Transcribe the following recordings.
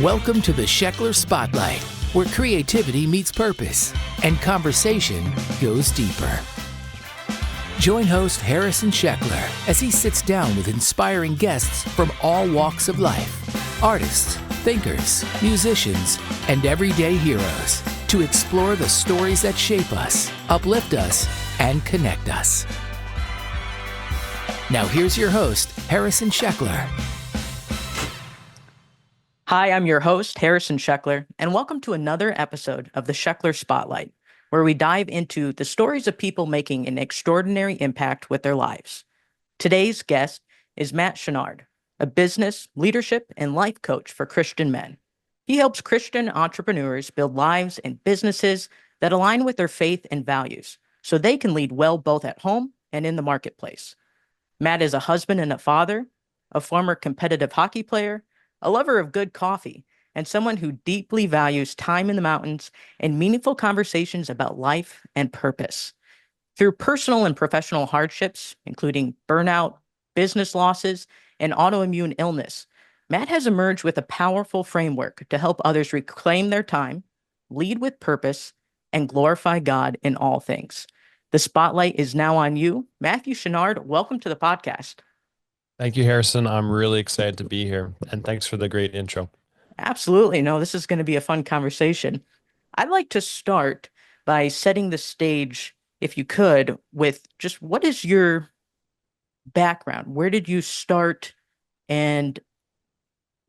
Welcome to the Sheckler Spotlight, where creativity meets purpose and conversation goes deeper. Join host Harrison Sheckler as he sits down with inspiring guests from all walks of life, artists, thinkers, musicians, and everyday heroes, to explore the stories that shape us, uplift us, and connect us. Now here's your host, Harrison Sheckler. Hi, I'm your host, Harrison Sheckler, and welcome to another episode of the Sheckler Spotlight, where we dive into the stories of people making an extraordinary impact with their lives. Today's guest is Matt Chenard, a business, leadership, and life coach for Christian men. He helps Christian entrepreneurs build lives and businesses that align with their faith and values, so they can lead well both at home and in the marketplace. Matt is a husband and a father, a former competitive hockey player, a lover of good coffee, and someone who deeply values time in the mountains and meaningful conversations about life and purpose. Through personal and professional hardships, including burnout, business losses, and autoimmune illness, Matt has emerged with a powerful framework to help others reclaim their time, lead with purpose, and glorify God in all things. The spotlight is now on you. Matthew Chenard, welcome to the podcast. Thank you, Harrison. I'm really excited to be here, and thanks for the great intro. Absolutely. No, this is going to be a fun conversation. I'd like to start by setting the stage, if you could, with just what is your background? Where did you start? And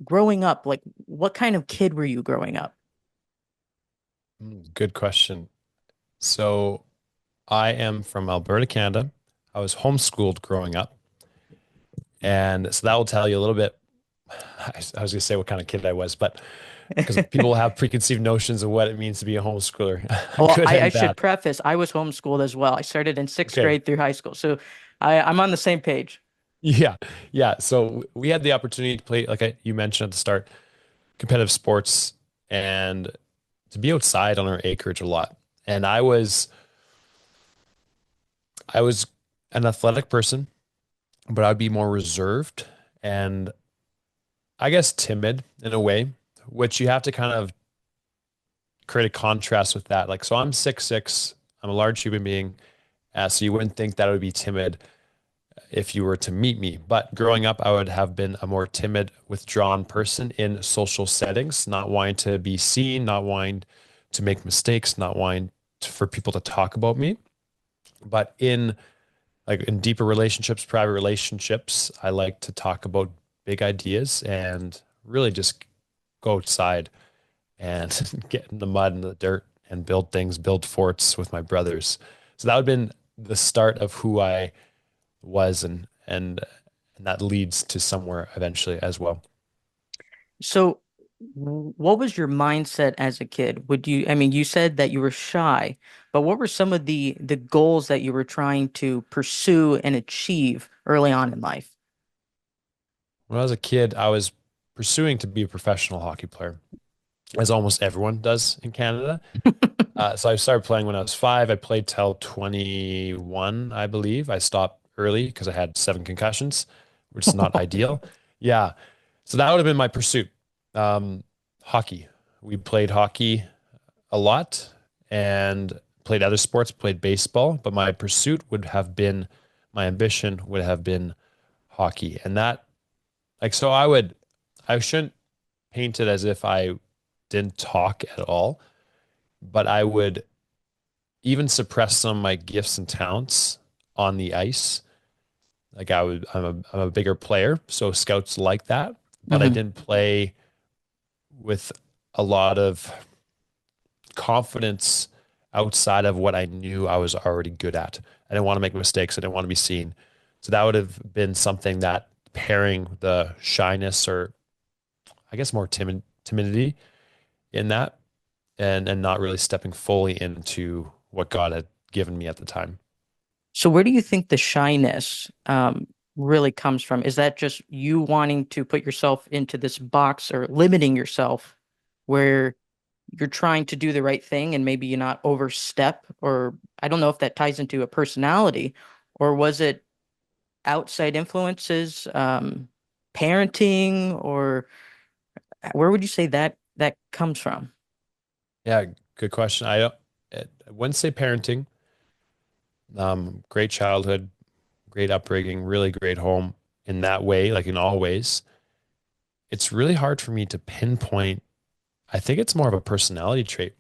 growing up, like what kind of kid were you growing up? Good question. So I am from Alberta, Canada. I was homeschooled growing up. And so that will tell you a little bit. I was going to say what kind of kid I was, but because people have preconceived notions of what it means to be a homeschooler. Well, I should preface, I was homeschooled as well. I started in sixth grade through high school. So I'm on the same page. Yeah. Yeah. So we had the opportunity to play, like you mentioned at the start, competitive sports and to be outside on our acreage a lot. And I was an athletic person, but I'd be more reserved and I guess timid in a way, which you have to kind of create a contrast with that. Like, so I'm 6'6", I'm a large human being. So you wouldn't think that I would be timid if you were to meet me. But growing up, I would have been a more timid, withdrawn person in social settings, not wanting to be seen, not wanting to make mistakes, not wanting for people to talk about me. But in deeper relationships, private relationships, I like to talk about big ideas and really just go outside and get in the mud and the dirt and build things, build forts with my brothers. So that would have been the start of who I was, and that leads to somewhere eventually as well. So what was your mindset as a kid? You said that you were shy, but what were some of the goals that you were trying to pursue and achieve early on in life? When I was a kid, I was pursuing to be a professional hockey player, as almost everyone does in Canada. So I started playing when I was 5. I played till 21, I believe. I stopped early because I had 7 concussions, which is not ideal. Yeah. So that would have been my pursuit. Hockey. We played hockey a lot and played other sports, played baseball, but my ambition would have been hockey. And that, so I shouldn't paint it as if I didn't talk at all, but I would even suppress some of my gifts and talents on the ice. Like I'm a bigger player, so scouts like that, but I didn't play with a lot of confidence outside of what I knew I was already good at. I didn't want to make mistakes. I didn't want to be seen. So that would have been something that pairing the shyness, or I guess more timidity in that, and not really stepping fully into what God had given me at the time. So where do you think the shyness really comes from? Is that just you wanting to put yourself into this box or limiting yourself where you're trying to do the right thing and maybe you not overstep? Or I don't know if that ties into a personality, or was it outside influences, parenting, or Where would you say that comes from? Yeah, good question. I wouldn't say parenting. Great childhood, great upbringing, really great home in that way, like in all ways. It's really hard for me to pinpoint. I think it's more of a personality trait,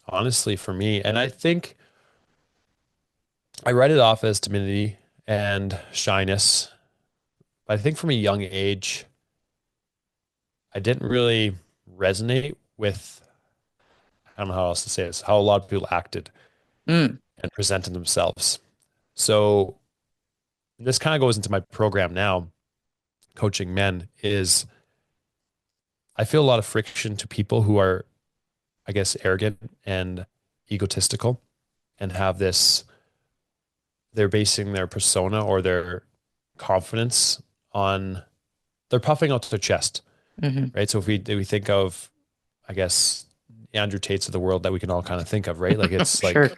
honestly, for me. And I think I write it off as timidity and shyness. But I think from a young age, I didn't really resonate with, I don't know how else to say this, how a lot of people acted Mm, and presented themselves. So this kind of goes into my program now, coaching men, is I feel a lot of friction to people who are, I guess, arrogant and egotistical and have this, they're basing their persona or their confidence on, they're puffing out to their chest, hmm. right? So if we think of, I guess, Andrew Tates of the world that we can all kind of think of, right? Like it's Sure. like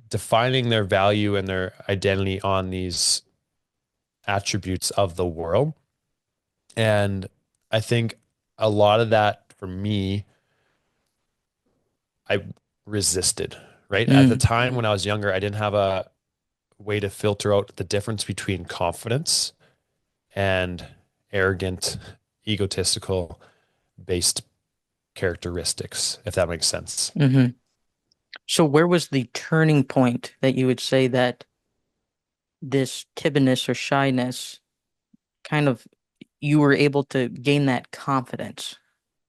defining their value and their identity on these attributes of the world. And I think a lot of that for me, I resisted, right? At the Mm, time when I was younger, I didn't have a way to filter out the difference between confidence and arrogant, egotistical based characteristics, if that makes sense. hmm. So where was the turning point that you would say that this timidness or shyness kind of you were able to gain that confidence?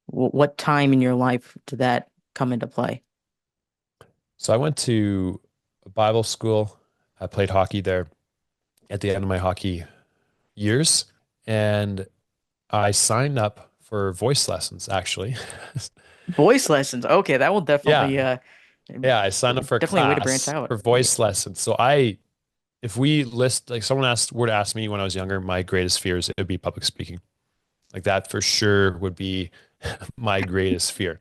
What time in your life did that come into play? So I went to a Bible school. I played hockey there at the end of my hockey years, and I signed up for voice lessons actually. Voice lessons. Okay, that will Yeah. definitely Yeah, I signed up for a definitely a way to branch class out. for voice lessons. So if we list, like someone were to ask me when I was younger, my greatest fears, it would be public speaking. Like that for sure would be my greatest fear.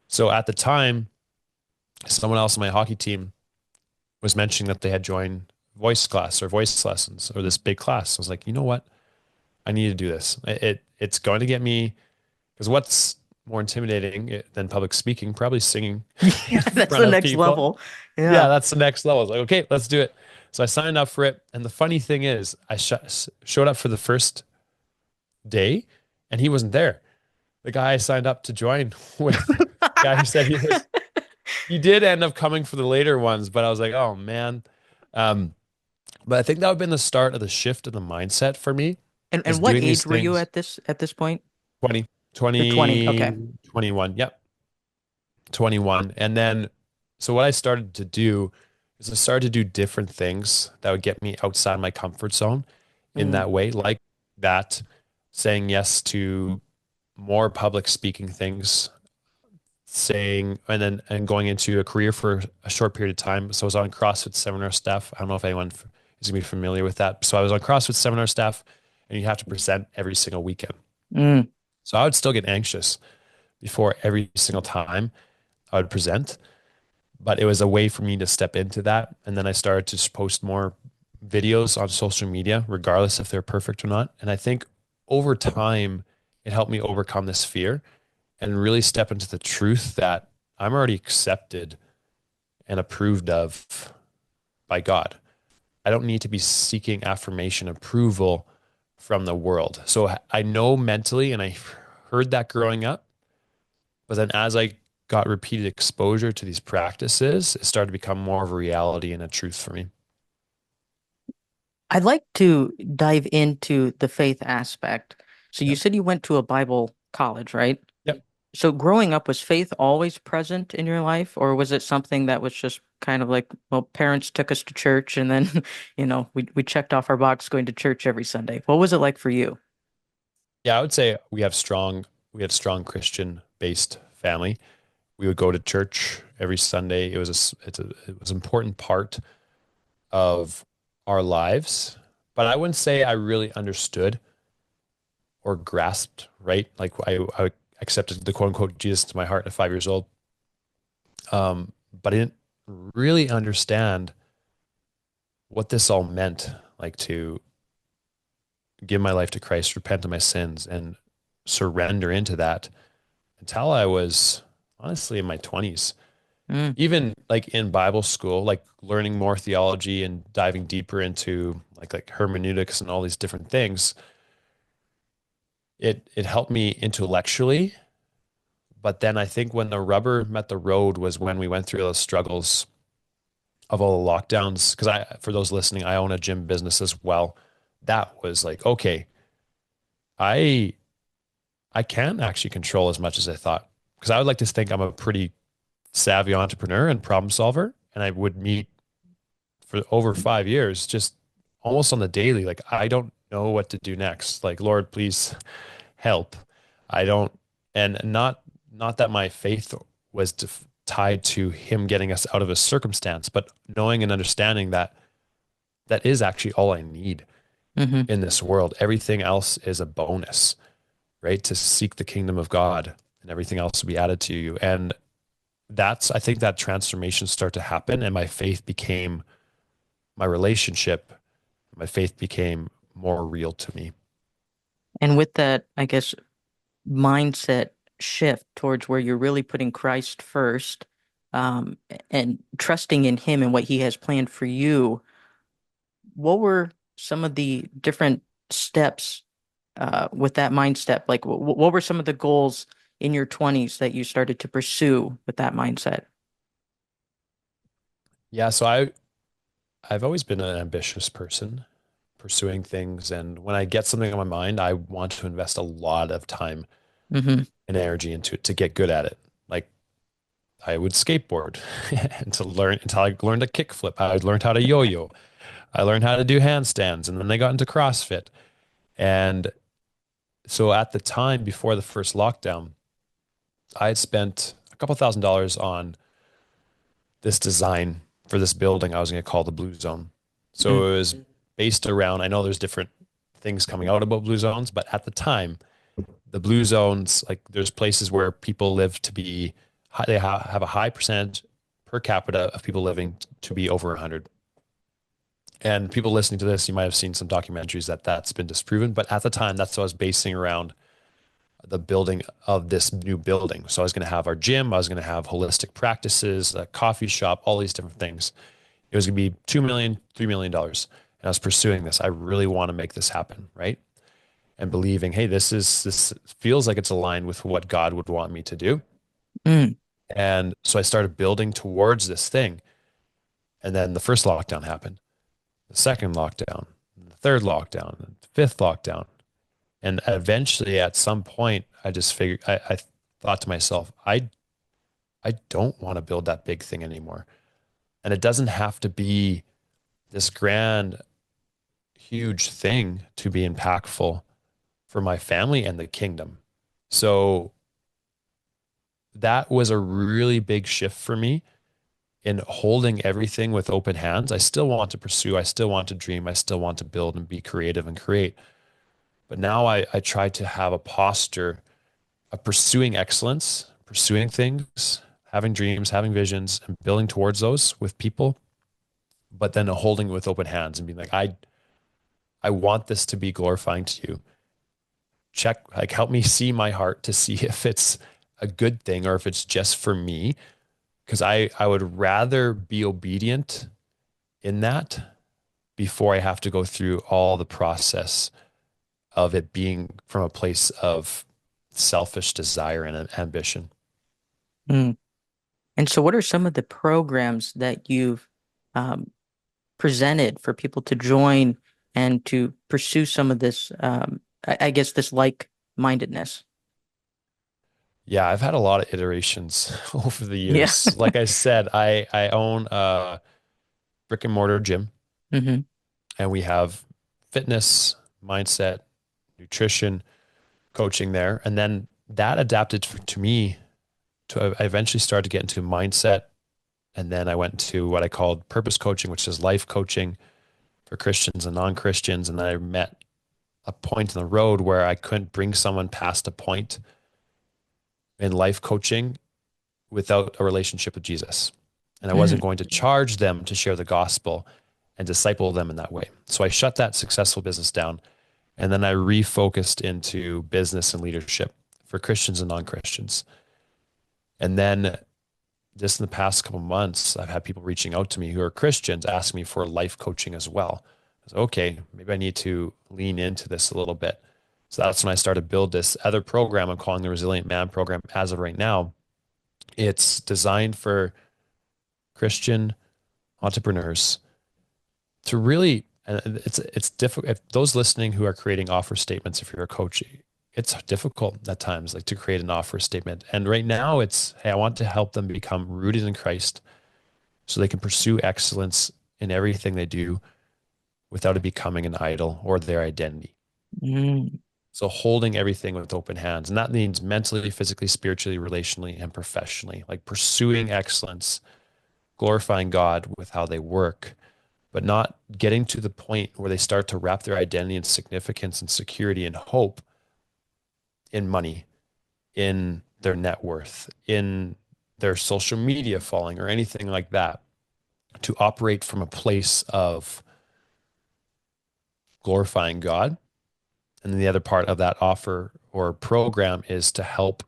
So at the time, someone else on my hockey team was mentioning that they had joined voice class or voice lessons or this big class. I was like, you know what? I need to do this. It's going to get me, because what's more intimidating than public speaking? Probably singing Yeah, in that's front the of next people. level. Yeah, Yeah. that's the next level. I was like, okay, let's do it. So I signed up for it. And the funny thing is, I showed up for the first day and he wasn't there. The guy I signed up to join with, the guy who said he did end up coming for the later ones, but I was like, oh man. Um, but I think that would have been the start of the shift in the mindset for me, is And what doing these age were you things. at this point? 20, You're 20. 20, Okay. 21. Yep. 21. And then, so what I started to do is I started to do different things that would get me outside my comfort zone in Mm, that way, like that, saying yes to more public speaking things, saying, and going into a career for a short period of time. So I was on CrossFit seminar staff. I don't know if anyone is going to be familiar with that. So I was on CrossFit seminar staff, and you have to present every single weekend. mm. So I would still get anxious before every single time I would present, but it was a way for me to step into that. And then I started to post more videos on social media, regardless if they're perfect or not. And I think over time, it helped me overcome this fear and really step into the truth that I'm already accepted and approved of by God. I don't need to be seeking affirmation, approval from the world. So I know mentally, and I heard that growing up, but then as I got repeated exposure to these practices, it started to become more of a reality and a truth for me. I'd like to dive into the faith aspect. So you Yep. said you went to a Bible college, right? Yep. So growing up, was faith always present in your life, or was it something that was just kind of like, well, parents took us to church and then, we checked off our box going to church every Sunday. What was it like for you? Yeah, I would say we had strong Christian based family. We would go to church every Sunday. It was an important part of our lives, but I wouldn't say I really understood or grasped, right? Like I accepted the quote unquote Jesus to my heart at 5 years old. But I didn't really understand what this all meant, like to give my life to Christ, repent of my sins, and surrender into that until I was honestly in my 20s. Mm. Even like in Bible school, like learning more theology and diving deeper into like hermeneutics and all these different things, it helped me intellectually. But then I think when the rubber met the road was when we went through those struggles of all the lockdowns. Because for those listening, I own a gym business as well. That was like, okay, I I can't actually control as much as I thought. Because I would like to think I'm a pretty savvy entrepreneur and problem solver, and I would meet for over 5 years, just almost on the daily. Like, I don't know what to do next. Like, Lord, please help. I don't, and not that my faith was tied to him getting us out of a circumstance, but knowing and understanding that that is actually all I need Hmm. in this world. Everything else is a bonus, right? To seek the kingdom of God, and everything else will be added to you. And I think that transformation started to happen, and my faith became my relationship. My faith became more real to me. And with that, I guess, mindset shift towards where you're really putting Christ first, um, and trusting in him and what he has planned for you, what were some of the different steps with that mindset? Like, what were some of the goals in your 20s that you started to pursue with that mindset? Yeah, so I've always been an ambitious person, pursuing things, and when I get something on my mind, I want to invest a lot of time Hmm. and energy into it to get good at it. Like, I would skateboard and to learn until I learned a kickflip. I learned how to yo-yo. I learned how to do handstands, and then they got into CrossFit. And so at the time before the first lockdown, I had spent a couple $1,000s on this design for this building I was going to call the Blue Zone. Mm. So it was based around, I know there's different things coming out about blue zones, but at the time, the blue zones, like there's places where people live to be, they have a high percentage per capita of people living to be over 100. And people listening to this, you might have seen some documentaries that that's been disproven. But at the time, that's what I was basing around the building of this new building. So I was going to have our gym, I was going to have holistic practices, a coffee shop, all these different things. It was going to be $2 million, $3 million. And I was pursuing this. I really want to make this happen, right? And believing, hey, this feels like it's aligned with what God would want me to do. Mm. And so I started building towards this thing. And then the first lockdown happened, the second lockdown, the third lockdown, the fifth lockdown. And eventually at some point, I just figured, I thought to myself, I don't want to build that big thing anymore. And it doesn't have to be this grand, huge thing to be impactful for my family and the kingdom. So that was a really big shift for me in holding everything with open hands. I still want to pursue, I still want to dream, I still want to build and be creative and create. But now I try to have a posture of pursuing excellence, pursuing things, having dreams, having visions, and building towards those with people, but then holding it with open hands and being like, I want this to be glorifying to you. Check, like, help me see my heart to see if it's a good thing or if it's just for me. Because I would rather be obedient in that before I have to go through all the process of it being from a place of selfish desire and ambition. Mm. And so, what are some of the programs that you've um, presented for people to join and to pursue some of this, I guess, this like-mindedness? Yeah, I've had a lot of iterations over the Yeah. years. Like I said, I own a brick and mortar gym, Hmm. and we have fitness, mindset, nutrition, coaching there. And then that adapted to me to I eventually started to get into mindset. And then I went to what I called purpose coaching, which is life coaching for Christians and non-Christians. And then I met a point in the road where I couldn't bring someone past a point in life coaching without a relationship with Jesus. And I Hmm. wasn't going to charge them to share the gospel and disciple them in that way. So I shut that successful business down. And then I refocused into business and leadership for Christians and non-Christians. And then just in the past couple of months, I've had people reaching out to me who are Christians asking me for life coaching as well. I was, okay, maybe I need to lean into this a little bit. So that's when I started to build this other program I'm calling the Resilient Man Program as of right now. It's designed for Christian entrepreneurs to really, and it's difficult. If those listening who are creating offer statements, if you're a coach, it's difficult at times, like to create an offer statement. And right now it's, hey, I want to help them become rooted in Christ so they can pursue excellence in everything they do without it becoming an idol or their identity. Mm. So holding everything with open hands. And that means mentally, physically, spiritually, relationally, and professionally, like pursuing excellence, glorifying God with how they work, but not getting to the point where they start to wrap their identity and significance and security and hope in money, in their net worth, in their social media following or anything like that, to operate from a place of glorifying God. And then the other part of that offer or program is to help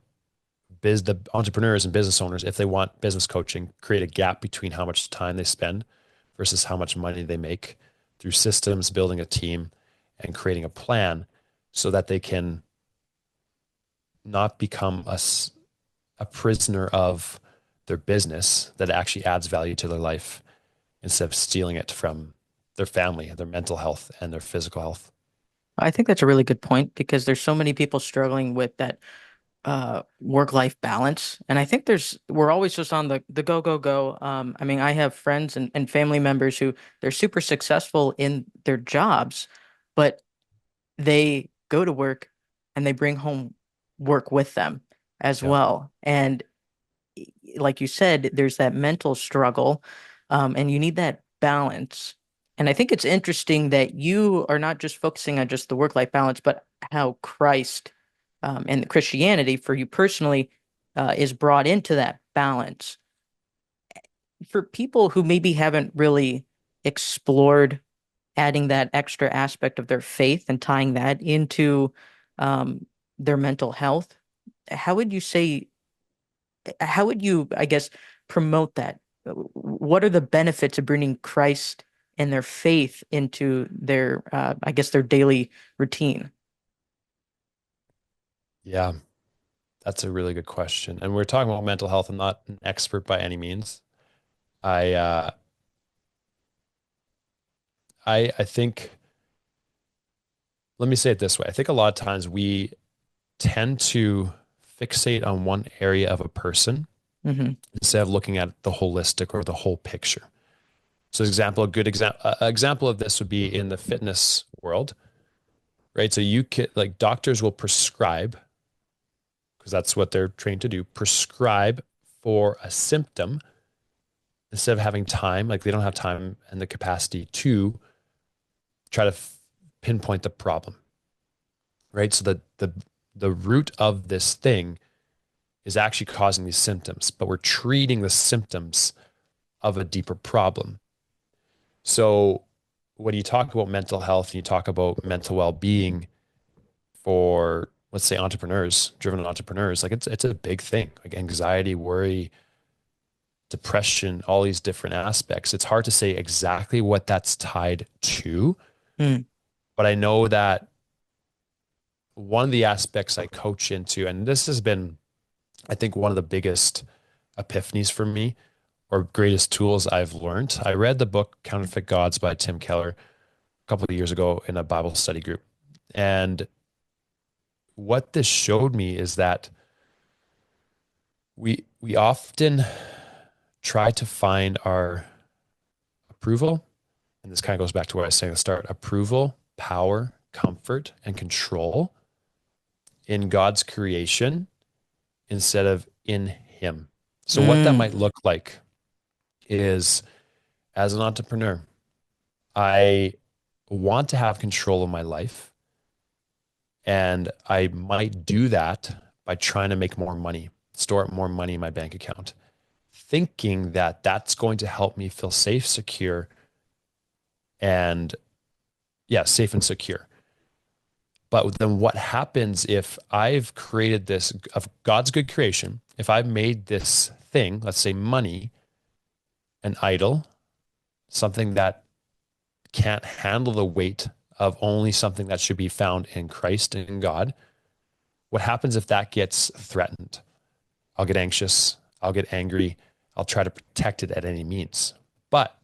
the entrepreneurs and business owners, if they want business coaching, create a gap between how much time they spend versus how much money they make through systems, building a team, and creating a plan so that they can not become a prisoner of their business that actually adds value to their life instead of stealing it from their family, their mental health, and their physical health. I think that's a really good point because there's so many people struggling with that work-life balance. And I think we're always just on the go, go, go. I mean, I have friends and family members who they're super successful in their jobs, but they go to work and they bring home work with them as Yeah. well. And like you said, there's that mental struggle, and you need that balance. And I think it's interesting that you are not just focusing on just the work-life balance, but how Christ, and Christianity for you personally, is brought into that balance. For people who maybe haven't really explored adding that extra aspect of their faith and tying that into their mental health, how would you say, how would you, I guess, promote that? What are the benefits of bringing Christ and their faith into their, I guess, their daily routine? Yeah, that's a really good question. And we're talking about mental health. I'm not an expert by any means. I uh, I think, let me say it this way. I think a lot of times we tend to fixate on one area of a person Hmm. instead of looking at the holistic or the whole picture. So example, a good example of this would be in the fitness world, right? So you can, like, doctors will prescribe, because that's what they're trained to do, prescribe for a symptom instead of having time, like they don't have time and the capacity to try to pinpoint the problem, right? So the root of this thing is actually causing these symptoms, but we're treating the symptoms of a deeper problem. So when you talk about mental health and you talk about mental well-being for, let's say, entrepreneurs, driven entrepreneurs, like it's a big thing, like anxiety, worry, depression, all these different aspects. It's hard to say exactly what that's tied to, Mm. but I know that one of the aspects I coach into, and this has been, I think, one of the biggest epiphanies for me or greatest tools I've learned. I read the book Counterfeit Gods by Tim Keller a couple of years ago in a Bible study group. And what this showed me is that we often try to find our approval, and this kind of goes back to what I was saying at the start, approval, power, comfort, and control in God's creation instead of in him. So what that Mm. might look like is, as an entrepreneur, I want to have control of my life, and I might do that by trying to make more money, store more money in my bank account, thinking that that's going to help me feel safe, secure, and yeah, safe and secure. But then what happens if I've created this of God's good creation? If I've made this thing, let's say money, an idol, something that can't handle the weight of only something that should be found in Christ and in God, what happens if that gets threatened? I'll get anxious. I'll get angry. I'll try to protect it at any means. But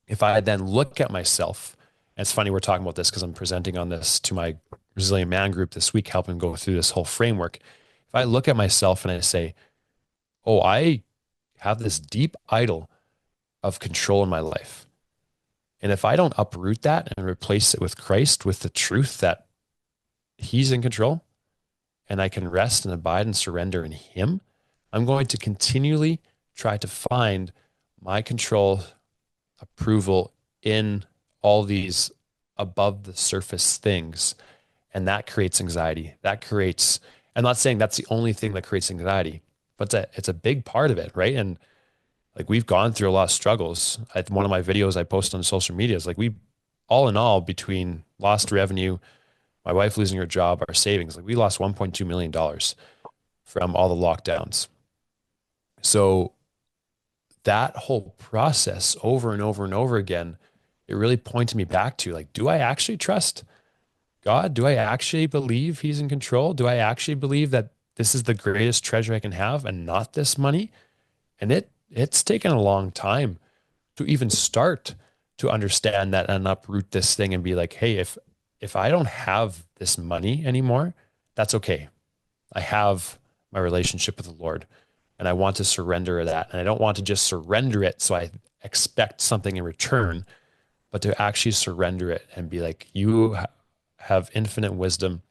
if I then look at myself, and it's funny we're talking about this because I'm presenting on this to my Resilient Man group this week, helping go through this whole framework. If I look at myself and I say, oh, I have this deep idol of control in my life. And if I don't uproot that and replace it with Christ, with the truth that he's in control, and I can rest and abide and surrender in him, I'm going to continually try to find my control, approval in all these above the surface things. And that creates anxiety. That creates, I'm not saying that's the only thing that creates anxiety, but it's a big part of it, right? And like we've gone through a lot of struggles. One of my videos I posted on social media is like we, all in all, between lost revenue, my wife losing her job, our savings, like we lost $1.2 million from all the lockdowns. So that whole process over and over and over again, it really pointed me back to like, do I actually trust God? Do I actually believe he's in control? Do I actually believe that this is the greatest treasure I can have and not this money? And it's taken a long time to even start to understand that and uproot this thing and be like, hey, if I don't have this money anymore, that's okay. I have my relationship with the Lord and I want to surrender that. And I don't want to just surrender it so I expect something in return, but to actually surrender it and be like, you have infinite wisdom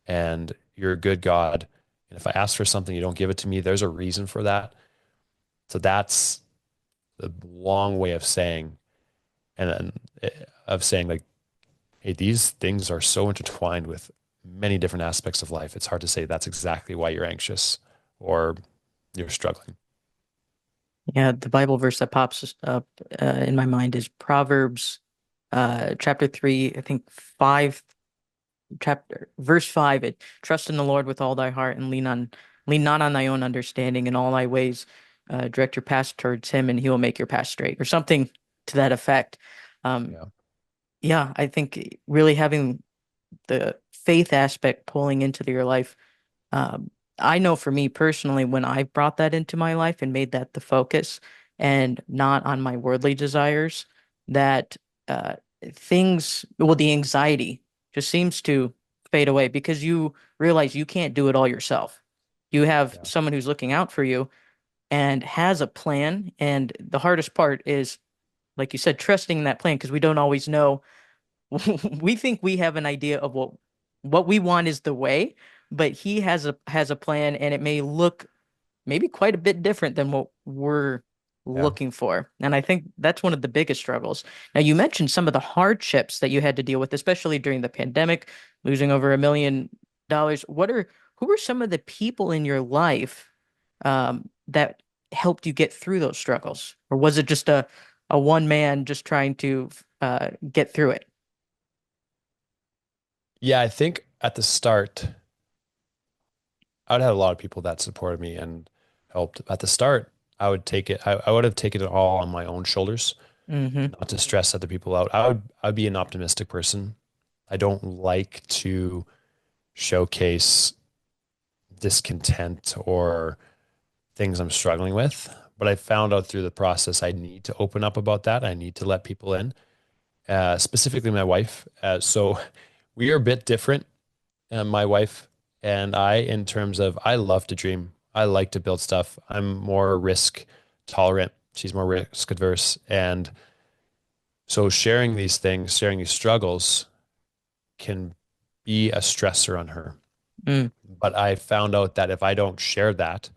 and you're a good God. And if I ask for something, you don't give it to me, there's a reason for that. So that's the long way of saying, like, hey, these things are so intertwined with many different aspects of life. It's hard to say that's exactly why you're anxious or you're struggling. Yeah, the Bible verse that pops up in my mind is Proverbs chapter 3, I think 5, verse 5. It trust in the Lord with all thy heart and lean not on thy own understanding. In all thy ways direct your path towards him, and he will make your path straight, or something to that effect. Yeah. Yeah, I think really having the faith aspect pulling into your life. I know for me personally, when I brought that into my life and made that the focus and not on my worldly desires, that the anxiety just seems to fade away because you realize you can't do it all yourself. You have Yeah. someone who's looking out for you and has a plan. And the hardest part is, like you said, trusting that plan because we don't always know. We think we have an idea of what we want is the way, but he has a plan and it may look maybe quite a bit different than what we're Yeah. looking for. And I think that's one of the biggest struggles. Now, you mentioned some of the hardships that you had to deal with, especially during the pandemic, losing over $1 million. Who are some of the people in your life that helped you get through those struggles? Or was it just a one man just trying to get through it? Yeah. I think at the start, I would have a lot of people that supported me and helped. At the start, I would have taken it all on my own shoulders, Mm-hmm. not to stress other people out. I'd be an optimistic person. I don't like to showcase discontent or things I'm struggling with. But I found out through the process, I need to open up about that. I need to let people in, specifically my wife. So we are a bit different, my wife and I, in terms of I love to dream. I like to build stuff. I'm more risk tolerant. She's more risk adverse. And so sharing these things, sharing these struggles can be a stressor on her. Mm. But I found out that if I don't share that,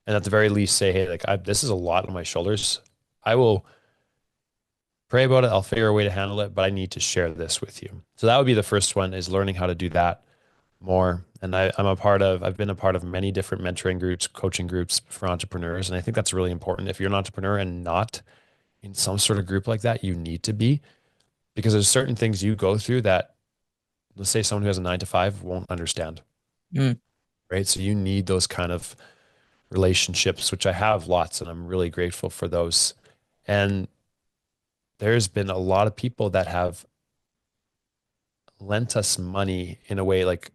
and at the very least say, hey, like this is a lot on my shoulders, I will pray about it. I'll figure a way to handle it, but I need to share this with you. So that would be the first one, is learning how to do that more. And I've been a part of many different mentoring groups, coaching groups for entrepreneurs. And I think that's really important. If you're an entrepreneur and not in some sort of group like that, you need to be, because there's certain things you go through that let's say someone who has a 9 to 5 won't understand, Mm, right? So you need those kind of relationships, which I have lots, and I'm really grateful for those. And there's been a lot of people that have lent us money in a way like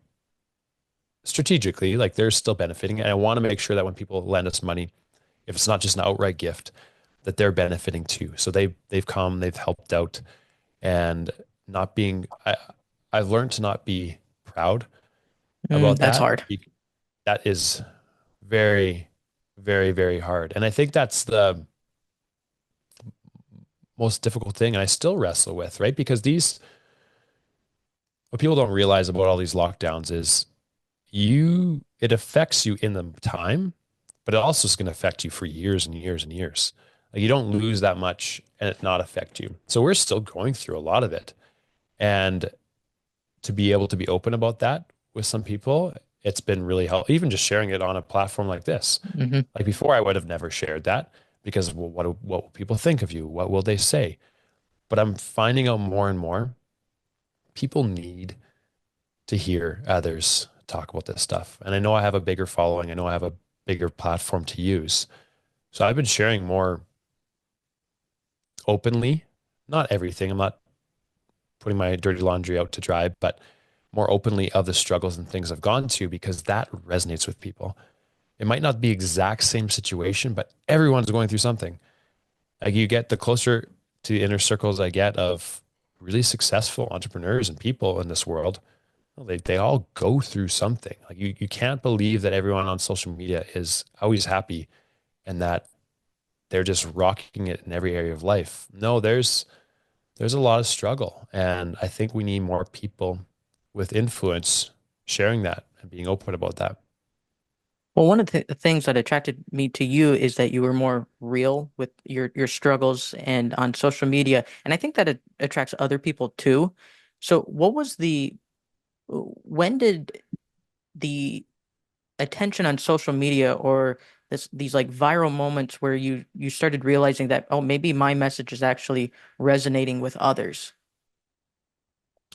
strategically, like they're still benefiting. And I want to make sure that when people lend us money, if it's not just an outright gift, that they're benefiting too. So they've come, they've helped out, and not being I've learned to not be proud about that's that. hard. That is very, very, very hard. And I think that's the most difficult thing. And I still wrestle with, right? Because what people don't realize about all these lockdowns is it affects you in the time, but it also is going to affect you for years and years and years. Like you don't lose that much and it not affect you. So we're still going through a lot of it. And to be able to be open about that with some people, it's been really helpful. Even just sharing it on a platform like this. Hmm. Like before, I would have never shared that because, well, what will people think of you? What will they say? But I'm finding out more and more people need to hear others talk about this stuff. And I know I have a bigger following. I know I have a bigger platform to use. So I've been sharing more openly, not everything. I'm not putting my dirty laundry out to dry, but more openly of the struggles and things I've gone to because that resonates with people. It might not be exact same situation, but everyone's going through something. Like you get the closer to the inner circles I get of really successful entrepreneurs and people in this world, well, they all go through something. Like you can't believe that everyone on social media is always happy and that they're just rocking it in every area of life. No, there's a lot of struggle. And I think we need more people with influence sharing that and being open about that. Well, one of the things that attracted me to you is that you were more real with your struggles and on social media, and I think that it attracts other people too. So, when did the attention on social media or these like viral moments where you started realizing that, oh, maybe my message is actually resonating with others?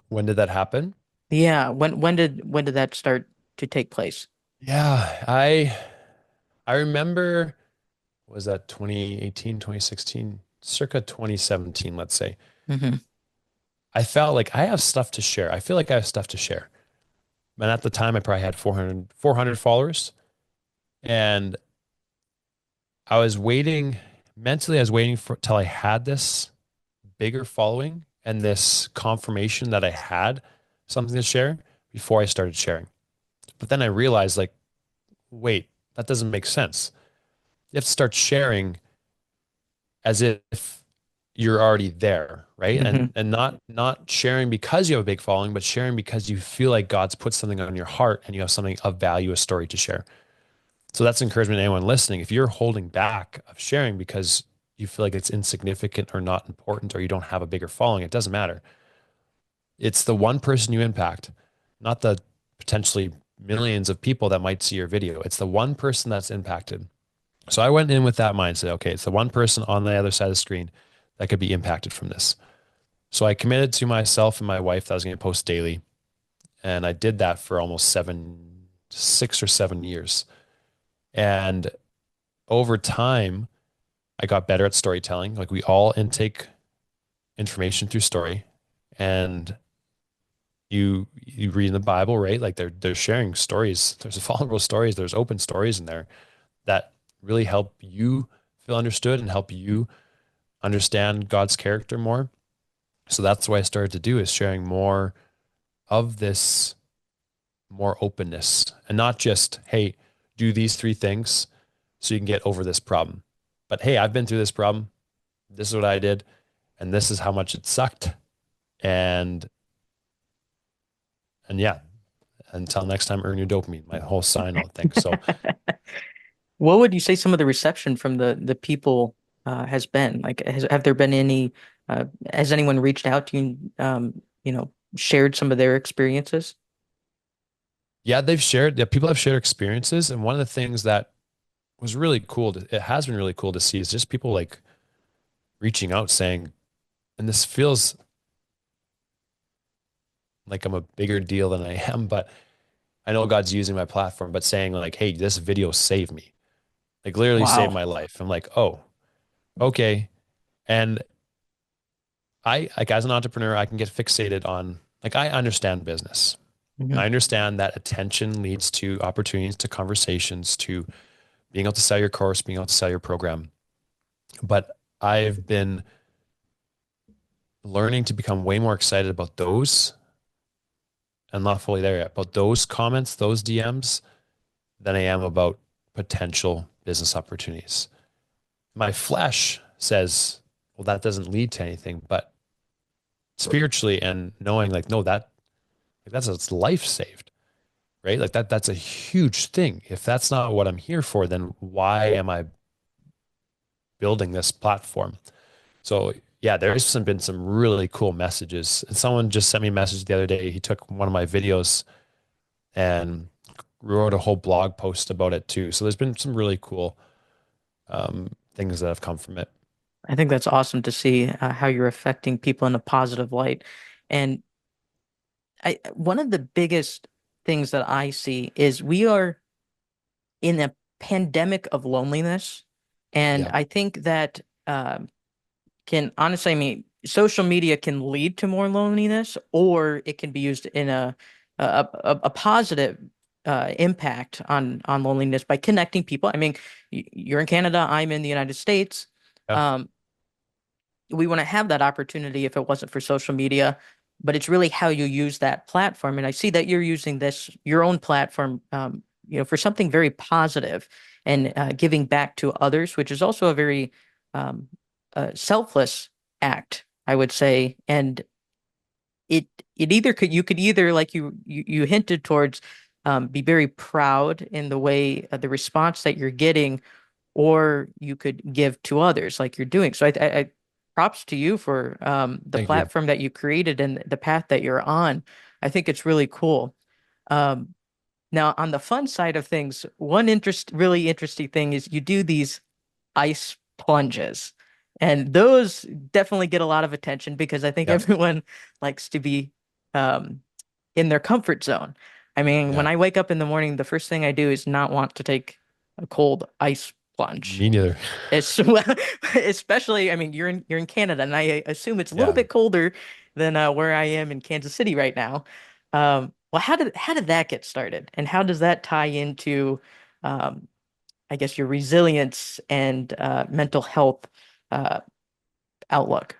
When did that happen? Yeah, when did that start to take place? Yeah, I remember, was that 2018, 2016, circa 2017, let's say. Hmm. I felt like I have stuff to share. I feel like I have stuff to share. And at the time, I probably had 400 followers. And I was waiting, mentally, I was waiting for till I had this bigger following and this confirmation that I had something to share before I started sharing. But then I realized, like, wait, that doesn't make sense. You have to start sharing as if you're already there, right? Hmm. And not sharing because you have a big following, but sharing because you feel like God's put something on your heart and you have something of value, a story to share. So that's encouragement to anyone listening. If you're holding back of sharing because you feel like it's insignificant or not important or you don't have a bigger following, it doesn't matter. It's the one person you impact, not the potentially millions of people that might see your video. It's the one person that's impacted. So I went in with that mindset. Okay, it's the one person on the other side of the screen that could be impacted from this. So I committed to myself and my wife that I was going to post daily. And I did that for almost 6 or 7 years. And over time, I got better at storytelling. Like we all intake information through story. And you read in the Bible, right? Like they're sharing stories. There's vulnerable stories, there's open stories in there that really help you feel understood and help you understand God's character more. So that's what I started to do is sharing more of this, more openness and not just, hey, do these 3 things so you can get over this problem. But hey, I've been through this problem. This is what I did. And this is how much it sucked. And yeah, until next time, earn your dopamine, my whole sign out thing. So What would you say some of the reception from the people has been? Like, have there been any? Has anyone reached out to you? Shared some of their experiences? yeah, people have shared experiences. And one of the things that was really cool, it has been really cool to see is just people like reaching out saying, and this feels like I'm a bigger deal than I am, but I know God's using my platform, but saying like, hey, this video saved me, like literally saved Wow. my life. I'm like, oh, okay. And I, like, as an entrepreneur, I can get fixated on, like, I understand business. Mhm. I understand that attention leads to opportunities, to conversations, to being able to sell your course, being able to sell your program. But I've been learning to become way more excited about those, and not fully there yet, about those comments, those DMs, than I am about potential business opportunities. My flesh says, well, that doesn't lead to anything, but spiritually and knowing like, no, that's its life saved, right? Like that's a huge thing. If that's not what I'm here for, then why am I building this platform? So yeah, been some really cool messages. And someone just sent me a message the other day. He took one of my videos and wrote a whole blog post about it too. So there's been some really cool things that have come from it. I think that's awesome to see how you're affecting people in a positive light. And one of the biggest things that I see is we are in a pandemic of loneliness. And Yeah. I think that can honestly, I mean, social media can lead to more loneliness, or it can be used in a positive impact on loneliness by connecting people. I mean, you're in Canada, I'm in the United States. Yeah. Um, we want to have that opportunity if it wasn't for social media, but it's really how you use that platform. And I see that you're using this, your own platform, for something very positive and giving back to others, which is also a very um, selfless act, I would say. And it either could you could either like you hinted towards be very proud in the way the response that you're getting, or you could give to others like you're doing. So I props to you for the Thank you. platform that you created and the path that you're on. I think it's really cool. Um, Now, on the fun side of things, really interesting thing is you do these ice plunges. And those definitely get a lot of attention because I think Yeah. everyone likes to be um, in their comfort zone. I mean, when Yeah. I wake up in the morning, the first thing I do is not want to take a cold ice plunge. Me neither. It's especially, I mean, you're in Canada, and I assume it's a little Yeah. bit colder than where I am in Kansas City right now. Well, how did that get started, and how does that tie into, um, I guess, your resilience and mental health uh, outlook?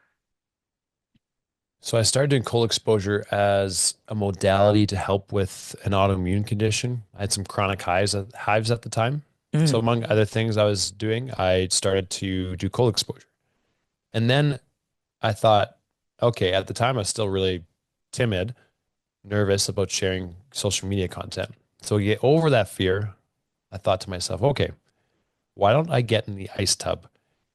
So I started doing cold exposure as a modality to help with an autoimmune condition. I had some chronic hives at the time. So Mm. among other things I was doing, I started to do cold exposure. And then I thought, okay, at the time I was still really timid, nervous about sharing social media content. So to get over that fear, I thought to myself, okay, why don't I get in the ice tub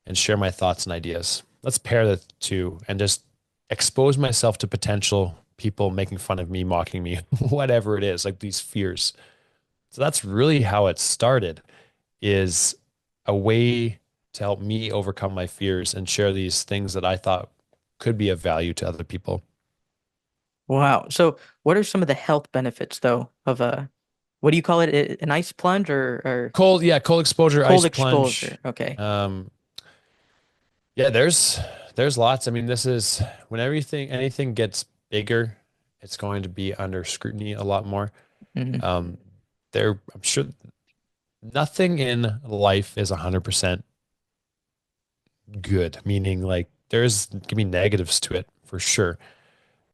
and share my thoughts and ideas? Let's pair the two and just expose myself to potential people making fun of me, mocking me, whatever it is, like these fears. So that's really how it started, is a way to help me overcome my fears and share these things that I thought could be of value to other people. Wow. So, what are some of the health benefits, though, of a what do you call it? An ice plunge or Cold, yeah, cold exposure, cold ice plunge. exposure? Okay. Um, yeah, there's lots. I mean, this is when anything gets bigger, it's going to be under scrutiny a lot more. Hmm. Um, I'm sure nothing in life is 100% good, meaning like there's can be negatives to it for sure.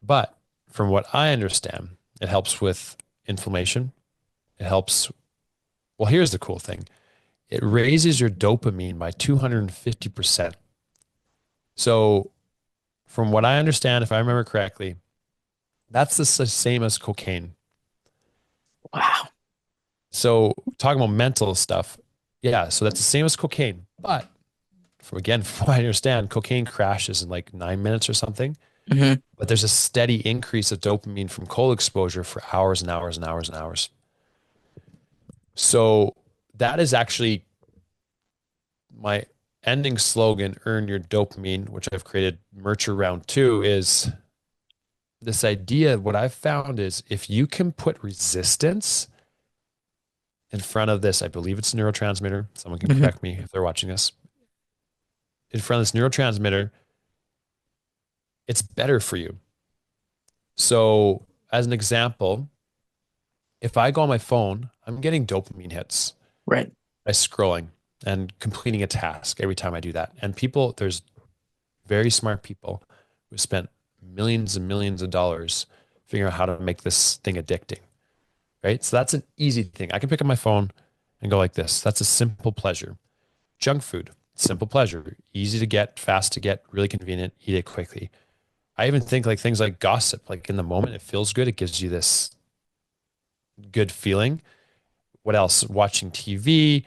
But from what I understand, it helps with inflammation. It helps. Well, here's the cool thing. It raises your dopamine by 250%. So from what I understand, if I remember correctly, that's the same as cocaine. Wow. So talking about mental stuff, yeah. So that's the same as cocaine. But from what I understand, cocaine crashes in like 9 minutes or something. Hmm. But there's a steady increase of dopamine from cold exposure for hours and hours and hours and hours. So that is actually my ending slogan, earn your dopamine, which I've created merch around too, is this idea, what I've found is if you can put resistance in front of this, I believe it's a neurotransmitter. Someone can Mhm. correct me if they're watching this. In front of this neurotransmitter, it's better for you. So, as an example, if I go on my phone, I'm getting dopamine hits Right. by scrolling and completing a task every time I do that. And people, there's very smart people who spent millions and millions of dollars figuring out how to make this thing addicting, right? So that's an easy thing. I can pick up my phone and go like this. That's a simple pleasure. Junk food, simple pleasure, easy to get, fast to get, really convenient, eat it quickly. I even think like things like gossip, like in the moment, it feels good. It gives you this good feeling. What else? Watching TV,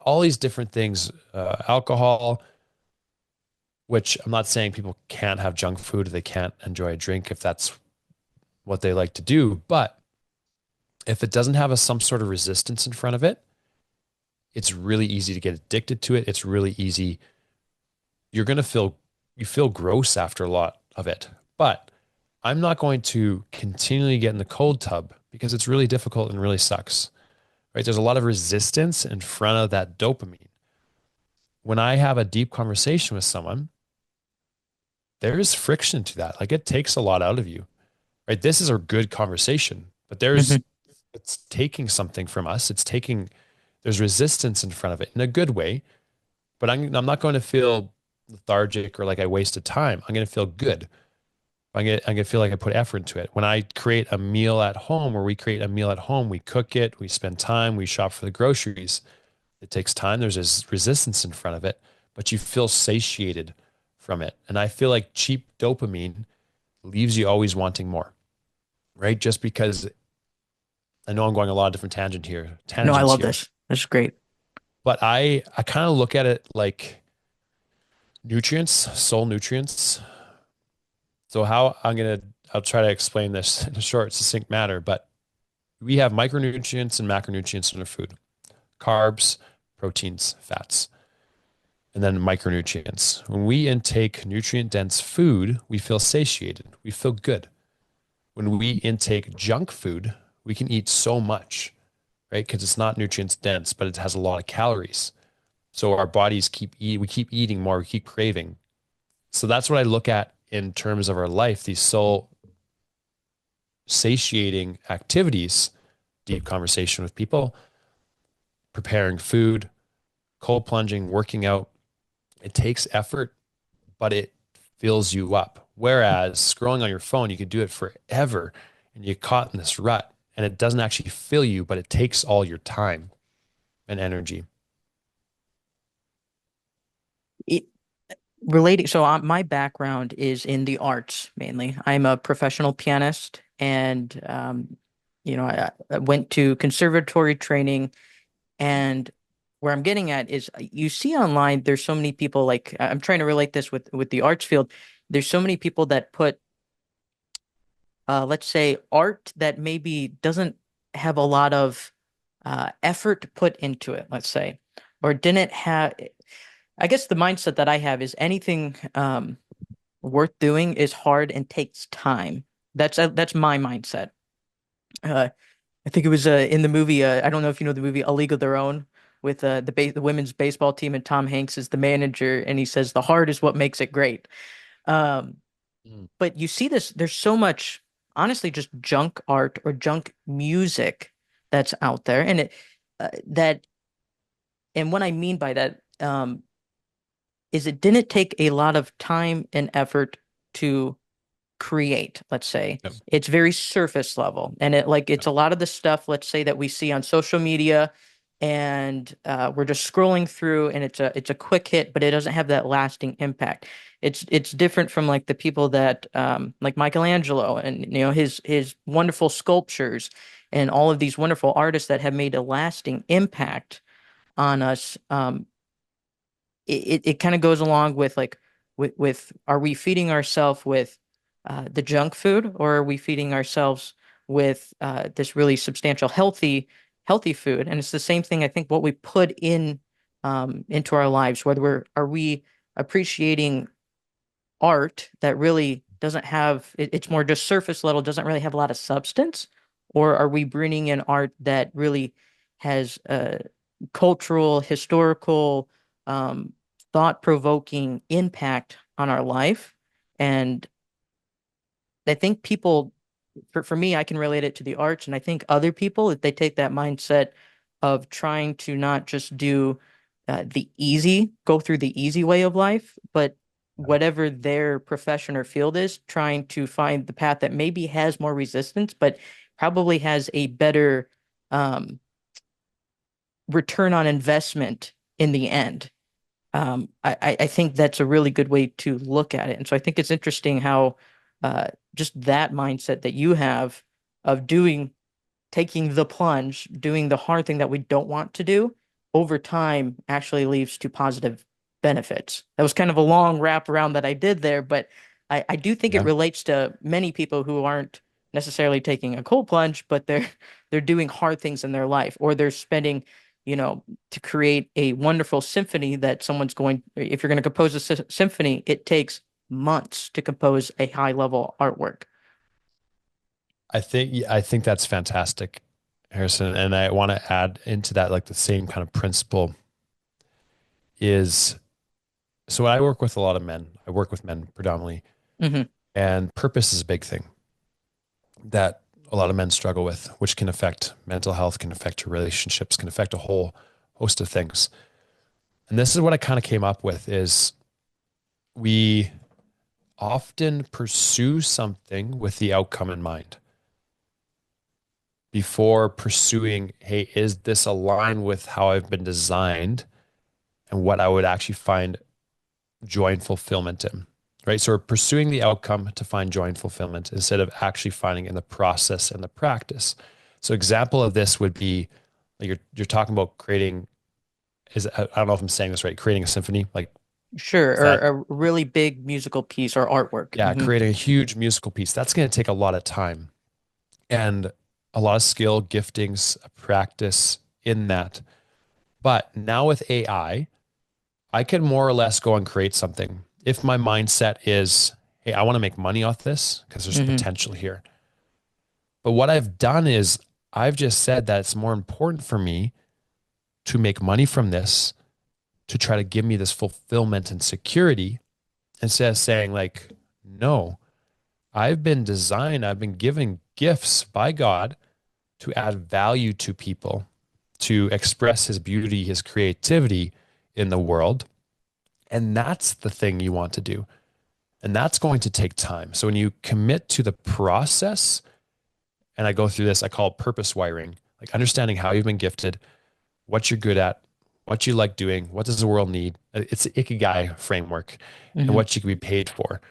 all these different things, alcohol, which I'm not saying people can't have junk food, they can't enjoy a drink if that's what they like to do. But if it doesn't have some sort of resistance in front of it, it's really easy to get addicted to it. It's really easy. You're going to you feel gross after a lot of it. But I'm not going to continually get in the cold tub because it's really difficult and really sucks, right? There's a lot of resistance in front of that dopamine. When I have a deep conversation with someone, there is friction to that. Like it takes a lot out of you, right? This is a good conversation, but Mhm. it's taking something from us. There's resistance in front of it in a good way, but I'm not going to feel lethargic or like I wasted time. I'm going to feel good. I'm gonna feel like I put effort into it. When I create a meal at home, or we create a meal at home, we cook it, we spend time, we shop for the groceries. It takes time. There's this resistance in front of it, but you feel satiated from it. And I feel like cheap dopamine leaves you always wanting more, right? Just because I know I'm going a lot of different No, I tangents love here, this. This is great. but I kind of look at it like nutrients, soul nutrients. So I'll try to explain this in a short, succinct manner, but we have micronutrients and macronutrients in our food: carbs, proteins, fats, and then micronutrients. When we intake nutrient dense food, we feel satiated, we feel good. When we intake junk food, we can eat so much, right? Because it's not nutrients dense, but it has a lot of calories. So our bodies we keep eating more, we keep craving. So that's what I look at in terms of our life, these soul satiating activities, deep conversation with people, preparing food, cold plunging, working out. It takes effort, but it fills you up. Whereas scrolling on your phone, you could do it forever and you get caught in this rut and it doesn't actually fill you, but it takes all your time and energy. It, relating, so my background is in the arts mainly. I'm a professional pianist, and I went to conservatory training. And where I'm getting at is you see online, there's so many people like I'm trying to relate this with the arts field. There's so many people that put let's say art that maybe doesn't have a lot of effort put into it, let's say, or didn't have. I guess the mindset that I have is anything worth doing is hard and takes time. That's my mindset. Uh, I think it was in the movie. I don't know if you know the movie A League of Their Own with the women's baseball team, and Tom Hanks is the manager, and he says the heart is what makes it great. Um, Mm. but you see this. There's so much, honestly, just junk art or junk music that's out there, and that and what I mean by that is it didn't take a lot of time and effort to create, let's say. Yep. It's very surface level. And it's Yep. a lot of the stuff, let's say, that we see on social media, and we're just scrolling through, and it's a quick hit, but it doesn't have that lasting impact. It's different from like the people that like Michelangelo and his wonderful sculptures and all of these wonderful artists that have made a lasting impact on us. It kind of goes along with like with are we feeding ourselves with the junk food, or are we feeding ourselves with this really substantial healthy food? And it's the same thing, I think, what we put in into our lives, whether are we appreciating art that really doesn't have it's more just surface level, doesn't really have a lot of substance? Or are we bringing in art that really has cultural, historical, um, thought-provoking impact on our life? And I think people, for me, I can relate it to the arts, and I think other people, if they take that mindset of trying to not just do go through the easy way of life, but whatever their profession or field is, trying to find the path that maybe has more resistance, but probably has a better um, return on investment in the end. I think that's a really good way to look at it. And so I think it's interesting how just that mindset that you have of taking the plunge, doing the hard thing that we don't want to do over time actually leads to positive benefits. That was kind of a long wrap around that I did there, but I do think it Yeah. relates to many people who aren't necessarily taking a cold plunge, but they're doing hard things in their life, or they're spending, to create a wonderful symphony that if you're going to compose a symphony, it takes months to compose a high level artwork. I think that's fantastic, Harrison. And I want to add into that, like the same kind of principle is, so I work with a lot of men. I work with men predominantly, Hmm. and purpose is a big thing that a lot of men struggle with, which can affect mental health, can affect your relationships, can affect a whole host of things. And this is what I kind of came up with is we often pursue something with the outcome in mind before pursuing, hey, is this aligned with how I've been designed and what I would actually find joy and fulfillment in, right? So we're pursuing the outcome to find joy and fulfillment instead of actually finding in the process and the practice. So example of this would be like you're talking about creating, I don't know if I'm saying this right, creating a symphony, like Sure, is or that, a really big musical piece or artwork. yeah, creating a huge musical piece. That's going to take a lot of time and a lot of skill, giftings, practice in that. But now with I can more or less go and create something. If my mindset is, hey, I want to make money off this because there's Hmm. potential here. But what I've done is I've just said that it's more important for me to make money from this to try to give me this fulfillment and security instead of saying, like, no, I've been given gifts by God to add value to people, to express his beauty, his creativity in the world. And that's the thing you want to do. And that's going to take time. So when you commit to the process, and I go through this, I call it purpose wiring, like understanding how you've been gifted, what you're good at, what you like doing, what does the world need. It's the Ikigai framework and Hmm. what you can be paid for.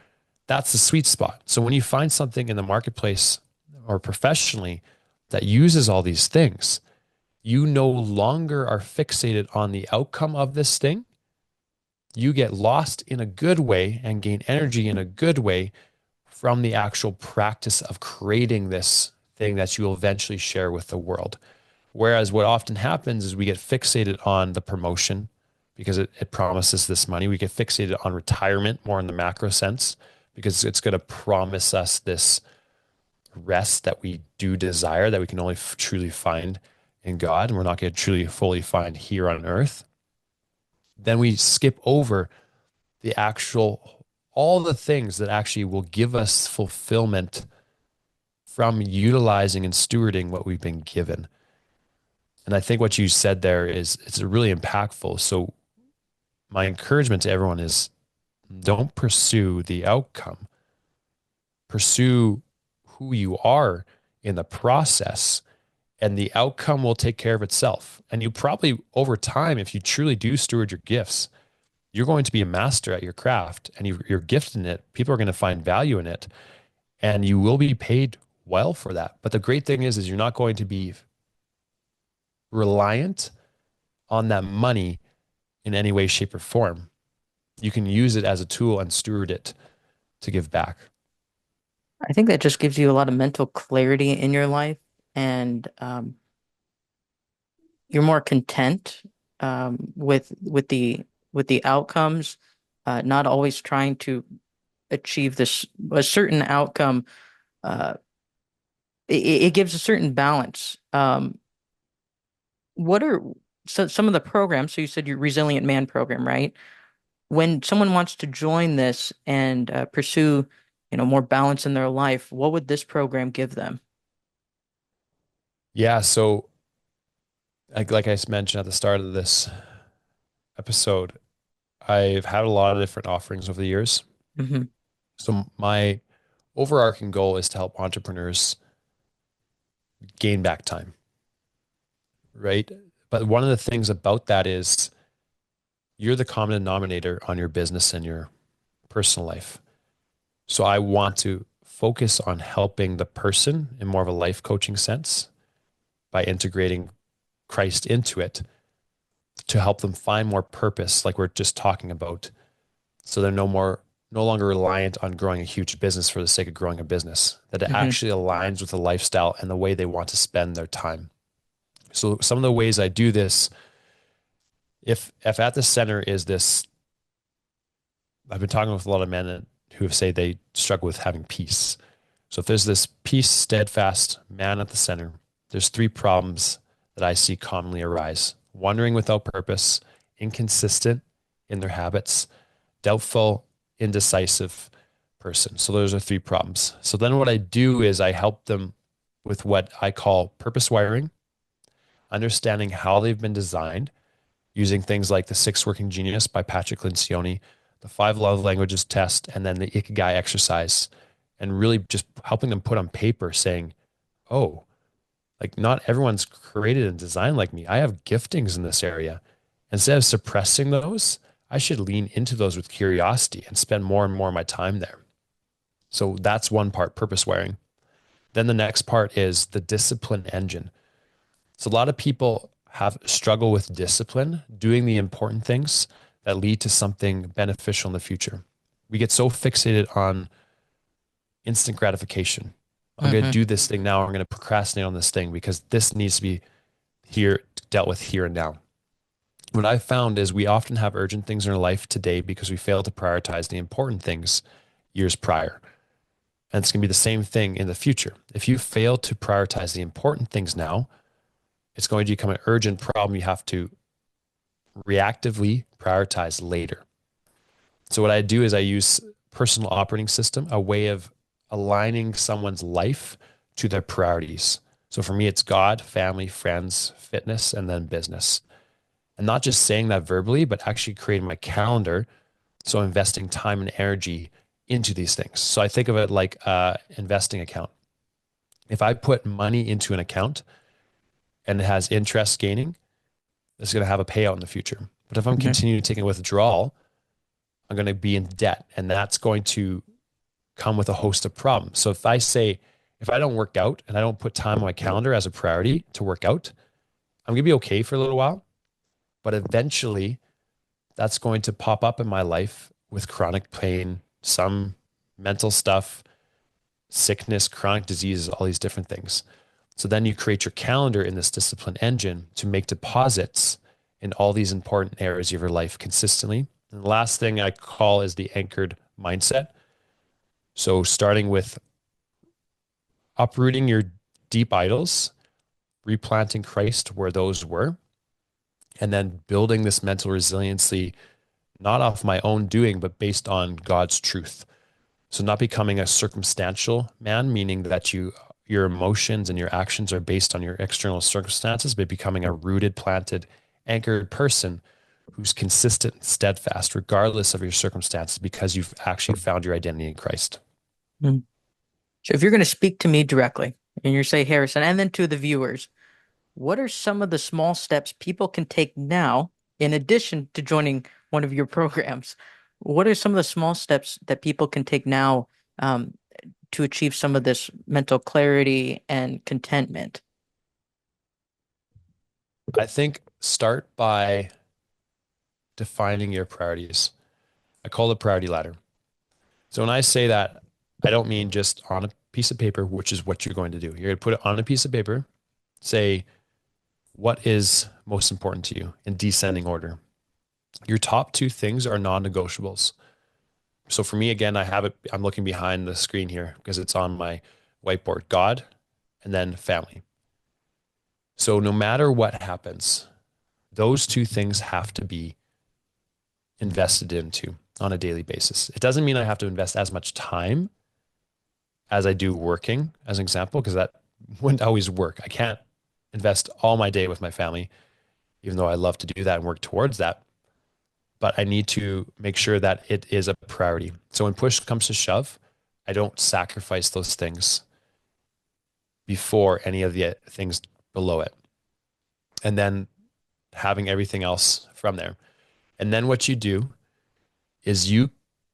That's the sweet spot. So when you find something in the marketplace or professionally that uses all these things, you no longer are fixated on the outcome of this thing. You get lost in a good way and gain energy in a good way from the actual practice of creating this thing that you will eventually share with the world. Whereas what often happens is we get fixated on the promotion because it promises this money. We get fixated on retirement more in the macro sense because it's going to promise us this rest that we do desire that we can only truly find in God, and we're not going to truly fully find here on earth. Then we skip over the actual, all the things that actually will give us fulfillment from utilizing and stewarding what we've been given. And I think what you said there is it's really impactful. So my encouragement to everyone is don't pursue the outcome. Pursue who you are in the process, and the outcome will take care of itself. And you probably over time, if you truly do steward your gifts, you're going to be a master at your craft and you're gifted in it. People are going to find value in it and you will be paid well for that. But the great thing is you're not going to be reliant on that money in any way, shape, or form. You can use it as a tool and steward it to give back. I think that just gives you a lot of mental clarity in your life, and you're more content with the outcomes, not always trying to achieve a certain outcome, uh, it gives a certain balance. What are some of the programs? So you said your Resilient Man program, right? When someone wants to join this and pursue, more balance in their life, what would this program give them? Yeah. So like I mentioned at the start of this episode, I've had a lot of different offerings over the years. Hmm. So my overarching goal is to help entrepreneurs gain back time, right? But one of the things about that is you're the common denominator on your business and your personal life. So I want to focus on helping the person in more of a life coaching sense by integrating Christ into it to help them find more purpose, like we're just talking about. So they're no longer reliant on growing a huge business for the sake of growing a business, that it Hmm. actually aligns with the lifestyle and the way they want to spend their time. So some of the ways I do this, if at the center is this, I've been talking with a lot of men who say they struggle with having peace. So if there's this peace, steadfast man at the center, there's three problems that I see commonly arise: wandering without purpose, inconsistent in their habits, doubtful, indecisive person. So those are three problems. So then what I do is I help them with what I call purpose wiring, understanding how they've been designed using things like the Six Working Genius by Patrick Lencioni, the Five Love Languages test, and then the Ikigai exercise, and really just helping them put on paper saying, oh, like not everyone's created and designed like me. I have giftings in this area. Instead of suppressing those, I should lean into those with curiosity and spend more and more of my time there. So that's one part, purpose wiring. Then the next part is the discipline engine. So a lot of people have struggle with discipline, doing the important things that lead to something beneficial in the future. We get so fixated on instant gratification. I'm going to Hmm. do this thing now. I'm going to procrastinate on this thing because this needs to be dealt with here and now. What I've found is we often have urgent things in our life today because we fail to prioritize the important things years prior. And it's going to be the same thing in the future. If you fail to prioritize the important things now, it's going to become an urgent problem you have to reactively prioritize later. So what I do is I use personal operating system, a way of aligning someone's life to their priorities. So for me, it's God, family, friends, fitness, and then business. And not just saying that verbally, but actually creating my calendar. So investing time and energy into these things. So I think of it like an investing account. If I put money into an account and it has interest gaining, it's going to have a payout in the future. But if I'm Hmm. continuing to take a withdrawal, I'm going to be in debt, and that's going to come with a host of problems. So if I don't work out and I don't put time on my calendar as a priority to work out, I'm going to be okay for a little while, but eventually that's going to pop up in my life with chronic pain, some mental stuff, sickness, chronic diseases, all these different things. So then you create your calendar in this discipline engine to make deposits in all these important areas of your life consistently. And the last thing I call is the anchored mindset. So starting with uprooting your deep idols, replanting Christ where those were, and then building this mental resiliency, not off my own doing, but based on God's truth. So not becoming a circumstantial man, meaning that your emotions and your actions are based on your external circumstances, but becoming a rooted, planted, anchored person who's consistent and steadfast, regardless of your circumstances, because you've actually found your identity in Christ. So if you're going to speak to me directly and you're say Harrison, and then to the viewers, what are some of the small steps people can take now in addition to joining one of your programs? What are some of the small steps that people can take now um, to achieve some of this mental clarity and contentment? I think start by defining your priorities. I call it priority ladder. So when I say that, I don't mean just on a piece of paper, which is what you're going to do. You're going to put it on a piece of paper, say, what is most important to you in descending order. Your top two things are non-negotiables. So for me, again, I have it, I'm looking behind the screen here because it's on my whiteboard, God, and then family. So no matter what happens, those two things have to be invested into on a daily basis. It doesn't mean I have to invest as much time as I do working, as an example, because that wouldn't always work. I can't invest all my day with my family, even though I love to do that and work towards that. But I need to make sure that it is a priority. So when push comes to shove, I don't sacrifice those things before any of the things below it. And then having everything else from there. And then what you do is you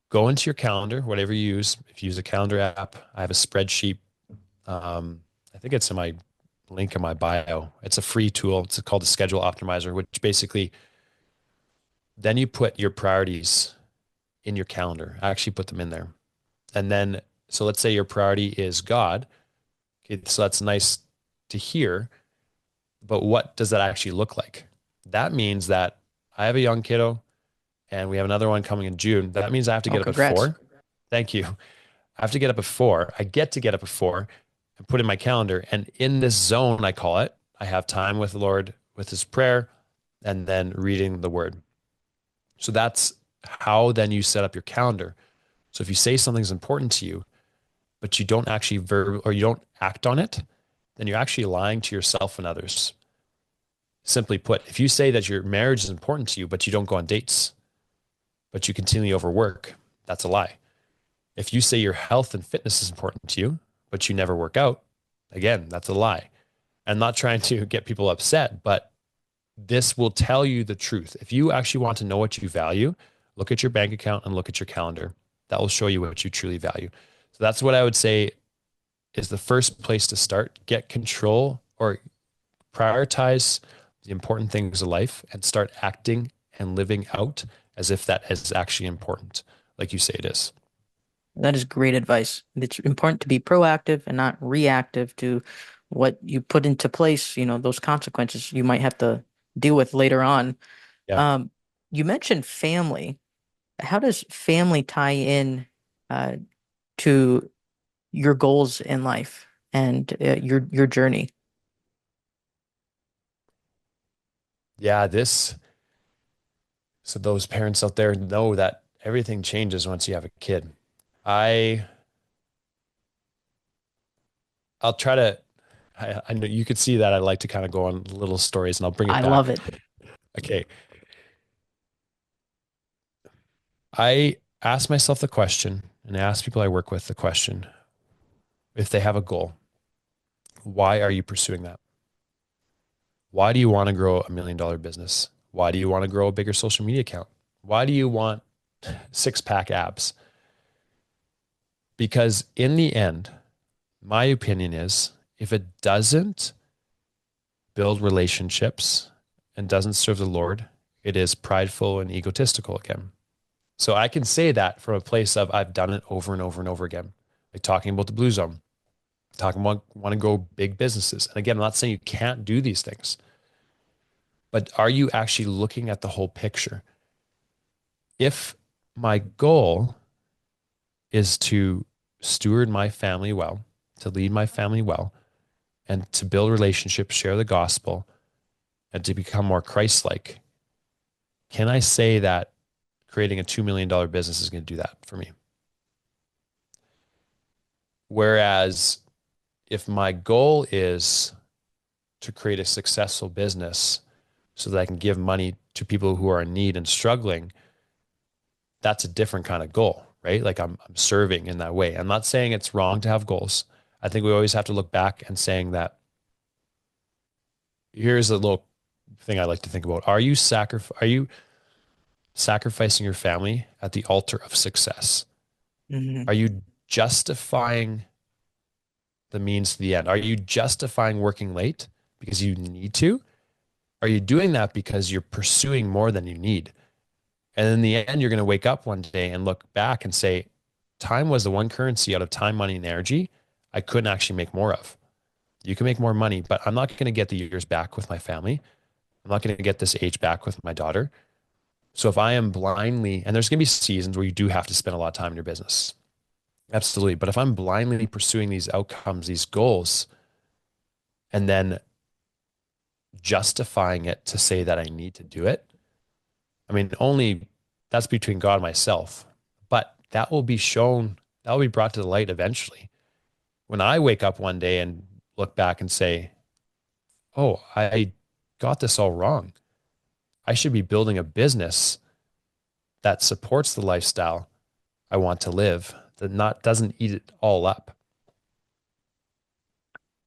go into your calendar, whatever you use. If you use a calendar app, I have a spreadsheet. I think it's in my link in my bio. It's a free tool. It's called the Schedule Optimizer, which basically then you put your priorities in your calendar. I actually put them in there. And then, so let's say your priority is God. Okay, so that's nice to hear, but what does that actually look like? That means that I have a young kiddo and we have another one coming in June. That means I have to get up at 4. Thank you. I have to get up at 4. I get to get up at 4 and put in my calendar. And in this zone, I call it, I have time with the Lord, with his prayer, and then reading the word. So that's how then you set up your calendar. So if you say something's important to you, but you don't actually you don't act on it, then you're actually lying to yourself and others. Simply put, if you say that your marriage is important to you, but you don't go on dates, but you continually overwork, that's a lie. If you say your health and fitness is important to you, but you never work out, again, that's a lie. I'm not trying to get people upset, but this will tell you the truth. If you actually want to know what you value, look at your bank account and look at your calendar. That will show you what you truly value. So that's what I would say is the first place to start. Get control or prioritize the important things of life and start acting and living out as if that is actually important, like you say it is. That is great advice. It's important to be proactive and not reactive to what you put into place, those consequences you might have to deal with later on. Yeah. You mentioned family. How does family tie in to your goals in life and your journey? Yeah, so those parents out there know that everything changes once you have a kid. I'll try to, I know you could see that I like to kind of go on little stories and I'll bring it back. I love it. Okay. I ask myself the question and I ask people I work with the question, if they have a goal, why are you pursuing that? Why do you want to grow $1 million business? Why do you want to grow a bigger social media account? Why do you want 6-pack abs? Because in the end, my opinion is if it doesn't build relationships and doesn't serve the Lord, it is prideful and egotistical again. So I can say that from a place of I've done it over and over and over again. Like talking about the Blue Zone, talking about want to grow big businesses. And again, I'm not saying you can't do these things, but are you actually looking at the whole picture? If my goal is to steward my family well, to lead my family well, and to build relationships, share the gospel, and to become more Christ-like, can I say that creating a $2 million business is going to do that for me? Whereas if my goal is to create a successful business so that I can give money to people who are in need and struggling, that's a different kind of goal, right? Like I'm serving in that way. I'm not saying it's wrong to have goals. I think we always have to look back and saying that here's a little thing I like to think about. Are you sacrificing your family at the altar of success? Mm-hmm. Are you justifying the means to the end? Are you justifying working late because you need to? Are you doing that because you're pursuing more than you need? And in the end, you're going to wake up one day and look back and say, time was the one currency out of time, money, and energy I couldn't actually make more of. You can make more money, but I'm not going to get the years back with my family. I'm not going to get this age back with my daughter. So if I am blindly, and there's going to be seasons where you do have to spend a lot of time in your business. Absolutely. But if I'm blindly pursuing these outcomes, these goals, and then justifying it to say that I need to do it, I mean, only that's between God and myself, but that will be shown, that will be brought to the light eventually. When I wake up one day and look back and say, oh, I got this all wrong. I should be building a business that supports the lifestyle I want to live, that not doesn't eat it all up.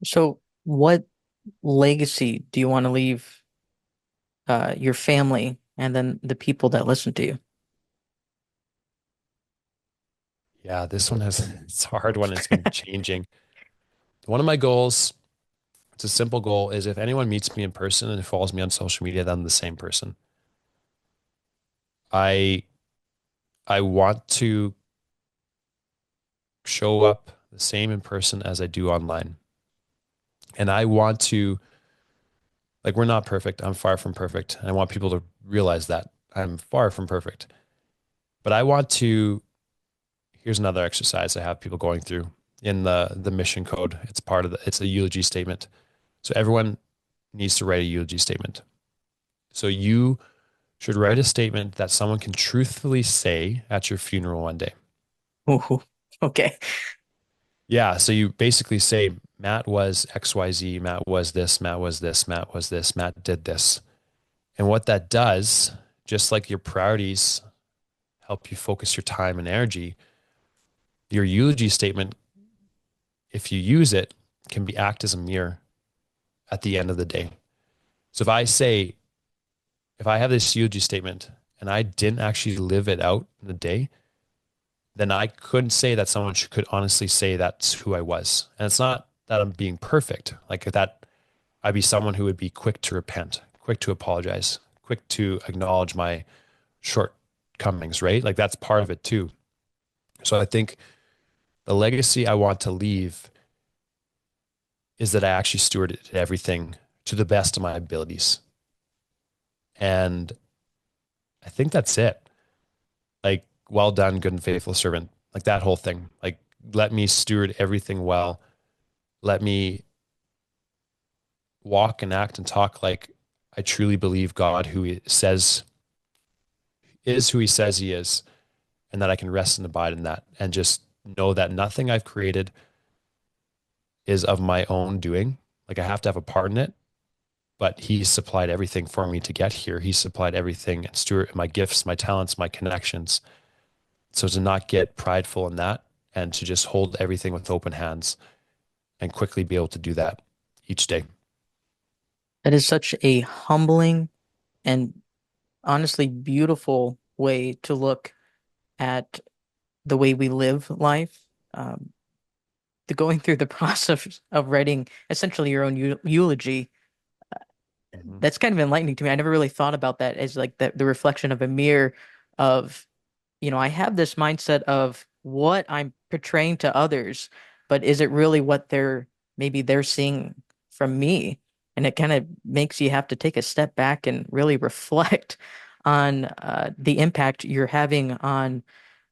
So, what legacy do you want to leave your family and then the people that listen to you? Yeah, this one has, it's a hard one. It's been changing. One of my goals, it's a simple goal, is if anyone meets me in person and follows me on social media, then I'm the same person. I I want to show up the same in person as I do online. And I want to, like, we're not perfect. I'm far from perfect. And I want people to realize that I'm far from perfect. But I want to, here's another exercise I have people going through in the mission code. It's part of it's a eulogy statement. So everyone needs to write a eulogy statement. So you should write a statement that someone can truthfully say at your funeral one day. Ooh, okay. Yeah. So you basically say, Matt was XYZ, Matt was this, Matt was this, Matt was this, Matt did this. And what that does, just like your priorities help you focus your time and energy, your eulogy statement, if you use it, can be act as a mirror at the end of the day. So if I have this eulogy statement and I didn't actually live it out in the day, then I couldn't say that someone could honestly say that's who I was. And it's not that I'm being perfect. Like that, I'd be someone who would be quick to repent, quick to apologize, quick to acknowledge my shortcomings, right? Like that's part of it too. So I think the legacy I want to leave is that I actually stewarded everything to the best of my abilities. And I think that's it. Like, well done, good and faithful servant. Like that whole thing. Like, let me steward everything well. Let me walk and act and talk like I truly believe God, who he says is who he says he is, and that I can rest and abide in that and just know that nothing I've created is of my own doing. Like I have to have a part in it, but he supplied everything for me to get here. He supplied everything and steward my gifts, my talents, my connections. So to not get prideful in that and to just hold everything with open hands and quickly be able to do that each day. That is such a humbling and honestly beautiful way to look at the way we live life. The going through the process of writing essentially your own eulogy, Mhm. that's kind of enlightening to me. I never really thought about that as like the reflection of a mirror of, I have this mindset of what I'm portraying to others, but is it really what maybe they're seeing from me? And it kind of makes you have to take a step back and really reflect on the impact you're having on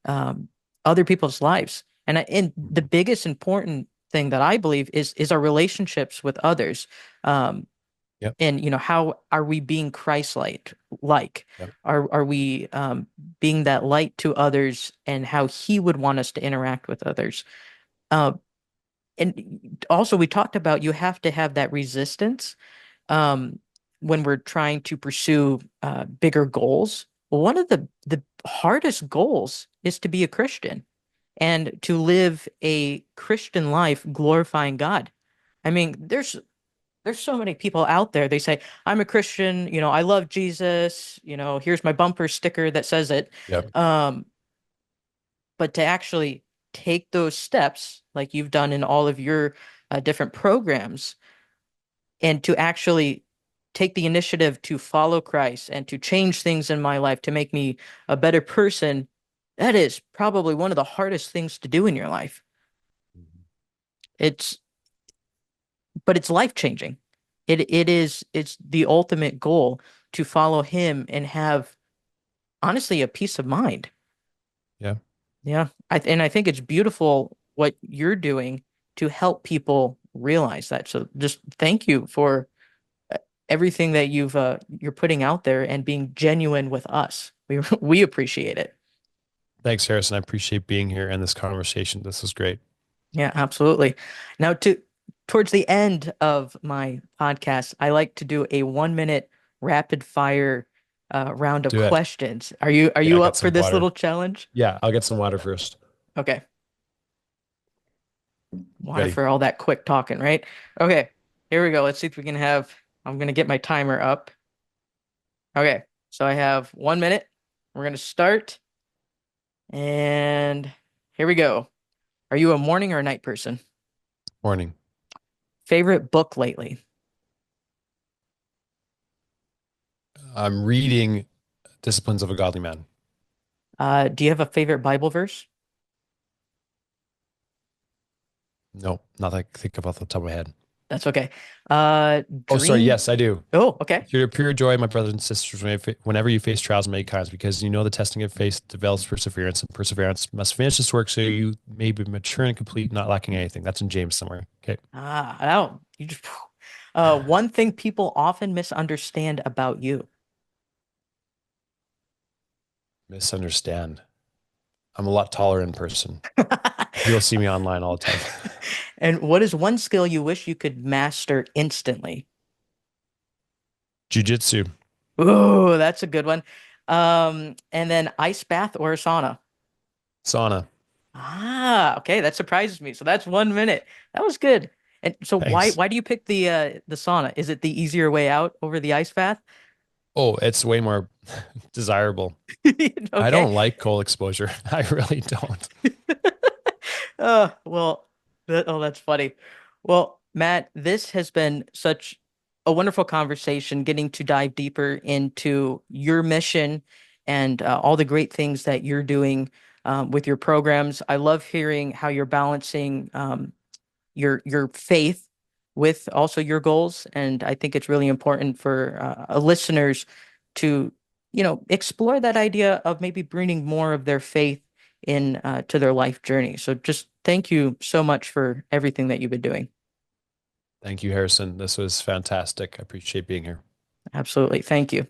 um, other people's lives. And the biggest important thing that I believe is our relationships with others. Um, Yep. and how are we being Christ-like? Yep. Are we being that light to others and how he would want us to interact with others? Uh, and also we talked about you have to have that resistance um, when we're trying to pursue bigger goals. Well, one of the hardest goals is to be a Christian and to live a Christian life glorifying God. I mean, there's so many people out there. They say, I'm a Christian, I love Jesus, here's my bumper sticker that says it. Yep. Um, but to actually take those steps, like you've done in all of your different programs, and to actually take the initiative to follow Christ and to change things in my life to make me a better person, that is probably one of the hardest things to do in your life. It's, but it's life changing. It's the ultimate goal to follow him and have honestly a peace of mind. Yeah. Yeah. And I think it's beautiful what you're doing to help people realize that. So just thank you for everything that you're putting out there and being genuine with us. We appreciate it. Thanks, Harrison. I appreciate being here and this conversation. This was great. Yeah, absolutely. Now towards the end of my podcast, I like to do a 1 minute rapid fire round of Do it. questions. Are you Yeah, I got up for some this water. little challenge? Yeah, I'll get some water first. Okay. Water Ready. for all that quick talking, right? Okay, here we go. Let's see if we can I'm gonna get my timer up. Okay, so I have 1 minute. We're gonna start. And here we go. Are you a morning or a night person? Morning. Favorite book lately? I'm reading Disciplines of a Godly Man. Do you have a favorite Bible verse? No, not that I can think of off the top of my head. That's okay. Oh, sorry. Yes, I do. Oh, okay. Your pure joy, my brothers and sisters, whenever you face trials of many kinds, because you know the testing of faith develops perseverance, and perseverance must finish this work so you may be mature and complete, not lacking anything. That's in James somewhere. Okay. Oh, you just one thing people often misunderstand about you. Misunderstand. I'm a lot taller in person. You'll see me online all the time. And what is one skill you wish you could master instantly? Jiu-jitsu. Ooh, that's a good one. And then ice bath or a sauna? Sauna. Okay, that surprises me. So that's 1 minute. That was good. And so Thanks. why do you pick the sauna? Is it the easier way out over the ice bath? Oh, it's way more desirable. Okay. I don't like cold exposure. I really don't. Well, that's funny. Well, Matt, this has been such a wonderful conversation, getting to dive deeper into your mission and all the great things that you're doing with your programs. I love hearing how you're balancing your faith with also your goals, and I think it's really important for listeners to, explore that idea of maybe bringing more of their faith in to their life journey. So just thank you so much for everything that you've been doing. Thank you, Harrison. This was fantastic. I appreciate being here. Absolutely. Thank you.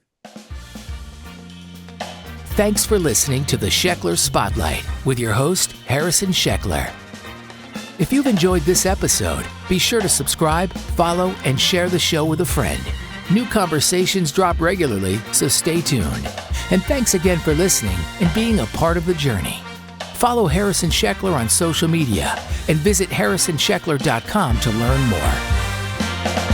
Thanks for listening to the Sheckler Spotlight with your host, Harrison Sheckler. If you've enjoyed this episode, be sure to subscribe, follow, and share the show with a friend. New conversations drop regularly, so stay tuned. And thanks again for listening and being a part of the journey. Follow Harrison Sheckler on social media and visit harrisonsheckler.com to learn more.